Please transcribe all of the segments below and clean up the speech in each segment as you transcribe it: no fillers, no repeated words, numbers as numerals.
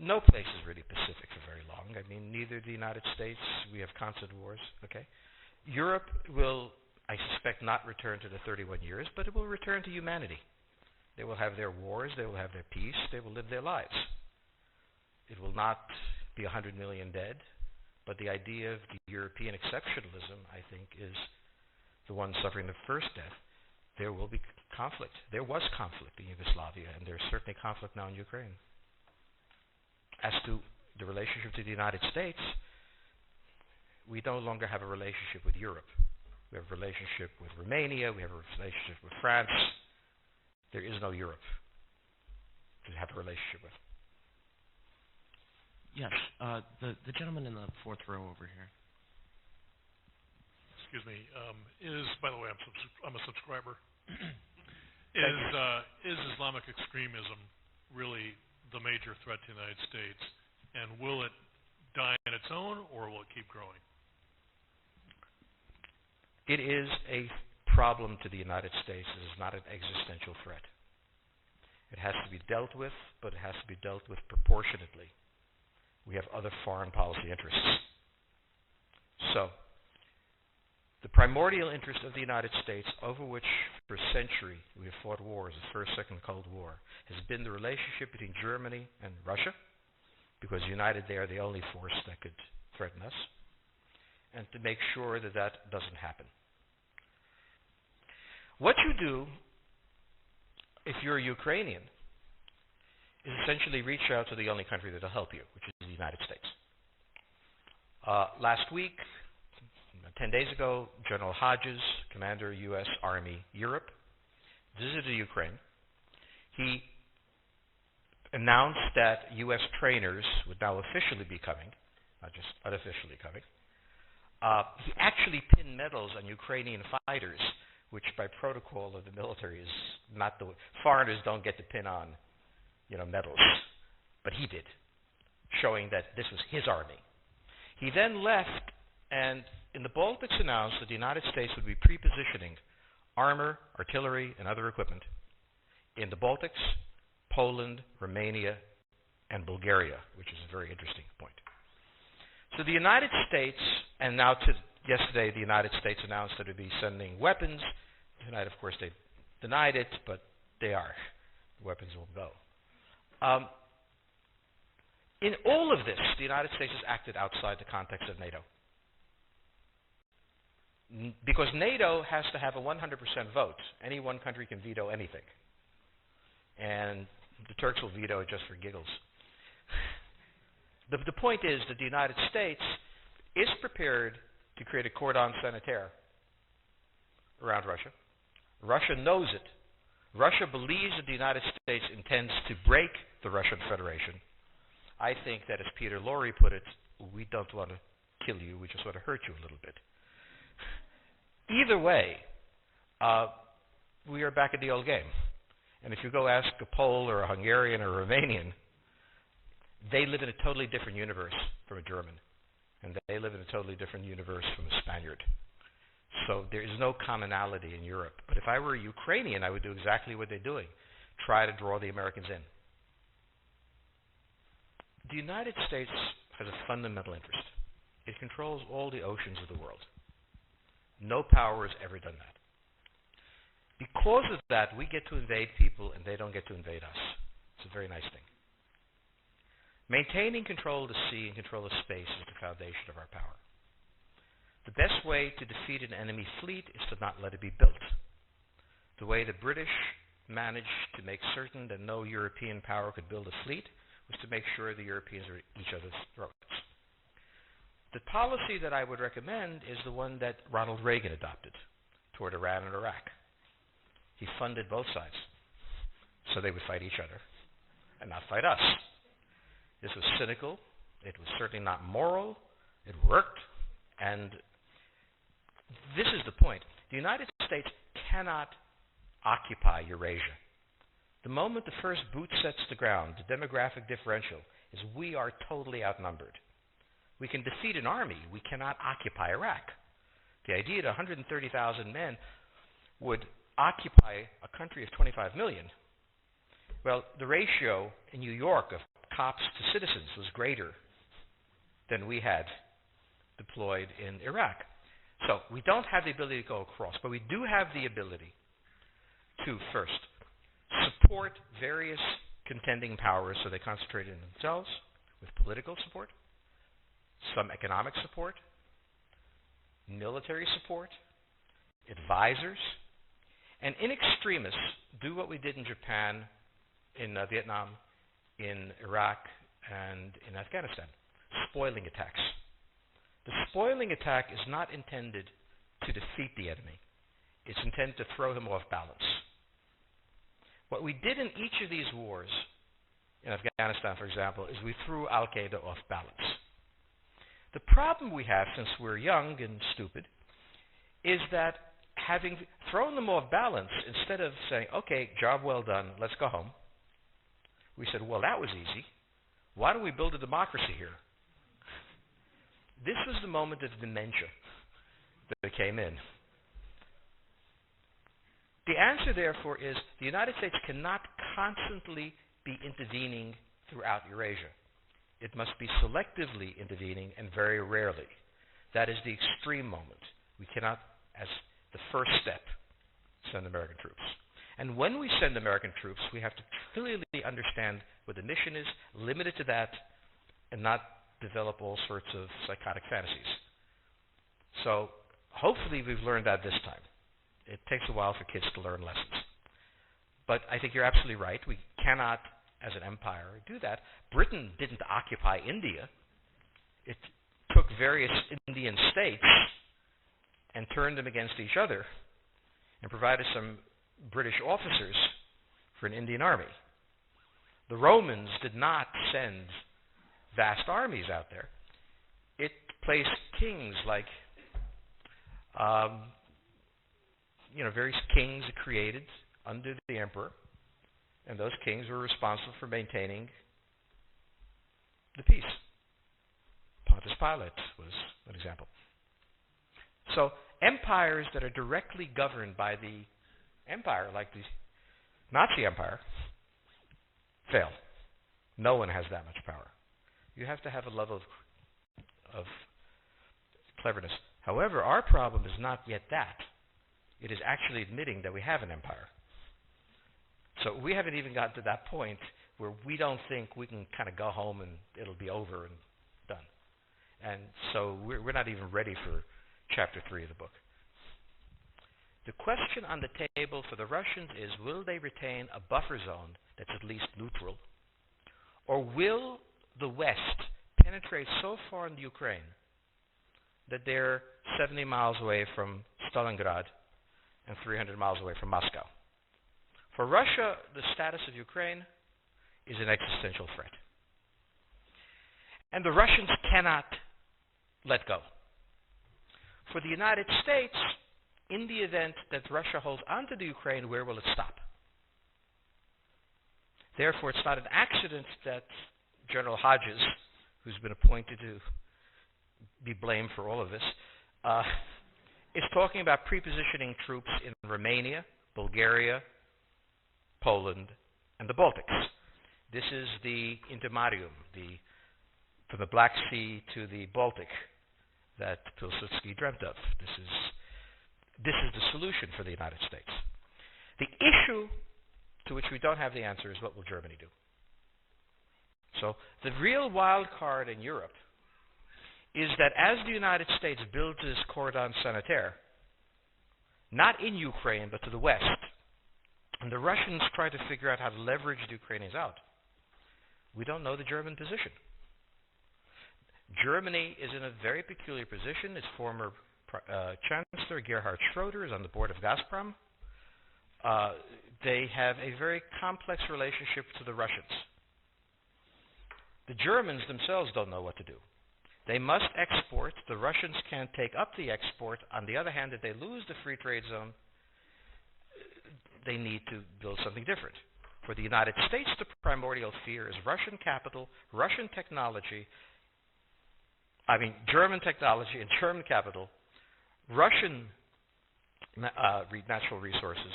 No place is really pacific for very long. I mean, neither the United States, we have constant wars, okay? Europe will, I suspect, not return to the 31 years, but it will return to humanity. They will have their wars, they will have their peace, they will live their lives. It will not be 100 million dead, but the idea of the European exceptionalism, I think, is the one suffering the first death. There will be conflict. There was conflict in Yugoslavia, and there's certainly conflict now in Ukraine. As to the relationship to the United States, we no longer have a relationship with Europe. We have a relationship with Romania, we have a relationship with France. There is no Europe to have a relationship with. Yes, the gentleman in the fourth row over here. Excuse me. By the way, I'm a subscriber. Is Islamic extremism really the major threat to the United States, and will it die on its own, or will it keep growing? It is a problem to the United States. It is not an existential threat. It has to be dealt with, but it has to be dealt with proportionately. We have other foreign policy interests. So, the primordial interest of the United States, over which for a century we have fought wars, the First, Second Cold War, has been the relationship between Germany and Russia, because united they are the only force that could threaten us, and to make sure that that doesn't happen. What you do, if you're a Ukrainian, is essentially reach out to the only country that will help you, which is the United States. Last week, 10 days ago, General Hodges, Commander U.S. Army Europe, visited Ukraine. He announced that U.S. trainers would now officially be coming, not just unofficially coming. He actually pinned medals on Ukrainian fighters, which by protocol of the military is not the way. Foreigners don't get to pin on, medals, but he did, showing that this was his army. He then left, and in the Baltics announced that the United States would be pre-positioning armor, artillery, and other equipment in the Baltics, Poland, Romania, and Bulgaria, which is a very interesting point. So the United States, and now yesterday the United States announced that it would be sending weapons. Tonight, of course, they denied it, but they are. The weapons will go. In all of this, the United States has acted outside the context of NATO. Because NATO has to have a 100% vote. Any one country can veto anything. And the Turks will veto it just for giggles. The point is that the United States is prepared to create a cordon sanitaire around Russia. Russia knows it. Russia believes that the United States intends to break the Russian Federation. I think that, as Peter Lorre put it, we don't want to kill you, we just want to hurt you a little bit. Either way, we are back at the old game. And if you go ask a Pole or a Hungarian or a Romanian, they live in a totally different universe from a German. And they live in a totally different universe from a Spaniard. So there is no commonality in Europe. But if I were a Ukrainian, I would do exactly what they're doing. Try to draw the Americans in. The United States has a fundamental interest. It controls all the oceans of the world. No power has ever done that. Because of that, we get to invade people and they don't get to invade us. It's a very nice thing. Maintaining control of the sea and control of space is the foundation of our power. The best way to defeat an enemy fleet is to not let it be built. The way the British managed to make certain that no European power could build a fleet was to make sure the Europeans are at each other's throats. The policy that I would recommend is the one that Ronald Reagan adopted toward Iran and Iraq. He funded both sides so they would fight each other and not fight us. This was cynical. It was certainly not moral. It worked. And this is the point. The United States cannot occupy Eurasia. The moment the first boot sets the ground, the demographic differential is we are totally outnumbered. We can defeat an army. We cannot occupy Iraq. The idea that 130,000 men would occupy a country of 25 million, well, the ratio in New York of cops to citizens was greater than we had deployed in Iraq. So we don't have the ability to go across, but we do have the ability to, first, support various contending powers so they concentrate in themselves with political support, some economic support, military support, advisors, and in extremis, do what we did in Japan, in Vietnam, in Iraq, and in Afghanistan, spoiling attacks. The spoiling attack is not intended to defeat the enemy. It's intended to throw him off balance. What we did in each of these wars, in Afghanistan, for example, is we threw Al-Qaeda off balance. The problem we have, since we're young and stupid, is that having thrown them off balance, instead of saying, okay, job well done, let's go home, we said, well, that was easy. Why don't we build a democracy here? This was the moment of dementia that came in. The answer, therefore, is the United States cannot constantly be intervening throughout Eurasia. It must be selectively intervening and very rarely. That is the extreme moment. We cannot, as the first step, send American troops. And when we send American troops, we have to clearly understand what the mission is, limit it to that, and not develop all sorts of psychotic fantasies. So hopefully we've learned that this time. It takes a while for kids to learn lessons. But I think you're absolutely right. We cannot, as an empire, do that. Britain didn't occupy India. It took various Indian states and turned them against each other and provided some British officers for an Indian army. The Romans did not send vast armies out there. It placed kings like, various kings it created under the emperor, and those kings were responsible for maintaining the peace. Pontius Pilate was an example. So empires that are directly governed by the empire, like the Nazi Empire, fail. No one has that much power. You have to have a level of cleverness. However, our problem is not yet that. It is actually admitting that we have an empire. So we haven't even gotten to that point where we don't think we can kind of go home and it'll be over and done. And so we're not even ready for chapter 3 of the book. The question on the table for the Russians is, will they retain a buffer zone that's at least neutral? Or will the West penetrate so far into Ukraine that they're 70 miles away from Stalingrad and 300 miles away from Moscow? For Russia, the status of Ukraine is an existential threat. And the Russians cannot let go. For the United States, in the event that Russia holds onto the Ukraine, where will it stop? Therefore, it's not an accident that General Hodges, who's been appointed to be blamed for all of this, is talking about prepositioning troops in Romania, Bulgaria, Poland, and the Baltics. This is the intermarium, from the Black Sea to the Baltic, that Pilsudski dreamt of. This is the solution for the United States. The issue to which we don't have the answer is, what will Germany do? So the real wild card in Europe is that as the United States builds this cordon sanitaire, not in Ukraine but to the west, and the Russians try to figure out how to leverage the Ukrainians out, we don't know the German position. Germany is in a very peculiar position. Its former Chancellor Gerhard Schroeder is on the board of Gazprom. They have a very complex relationship to the Russians. The Germans themselves don't know what to do. They must export. The Russians can't take up the export. On the other hand, if they lose the free trade zone, they need to build something different. For the United States, the primordial fear is Russian capital, Russian technology, German technology and German capital, Russian natural resources,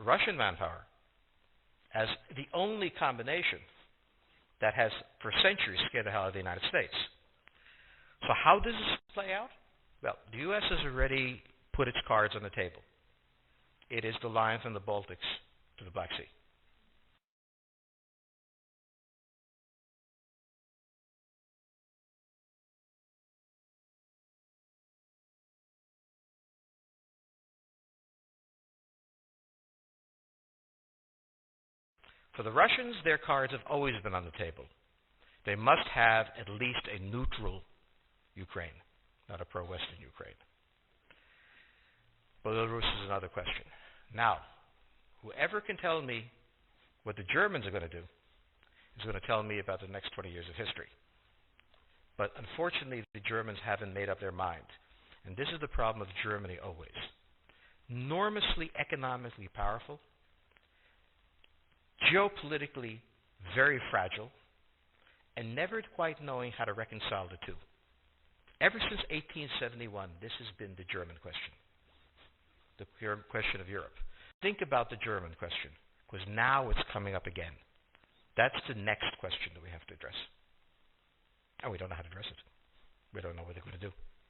Russian manpower, as the only combination that has for centuries scared the hell out of the United States. So how does this play out? Well, the U.S. has already put its cards on the table. It is the line from the Baltics to the Black Sea. For the Russians, their cards have always been on the table. They must have at least a neutral Ukraine, not a pro-Western Ukraine. Belarus is another question. Now, whoever can tell me what the Germans are going to do is going to tell me about the next 20 years of history. But unfortunately, the Germans haven't made up their mind. And this is the problem of Germany always. Enormously economically powerful, geopolitically very fragile, and never quite knowing how to reconcile the two. Ever since 1871, this has been the German question, the question of Europe. Think about the German question, because now it's coming up again. That's the next question that we have to address. And we don't know how to address it. We don't know what they're going to do.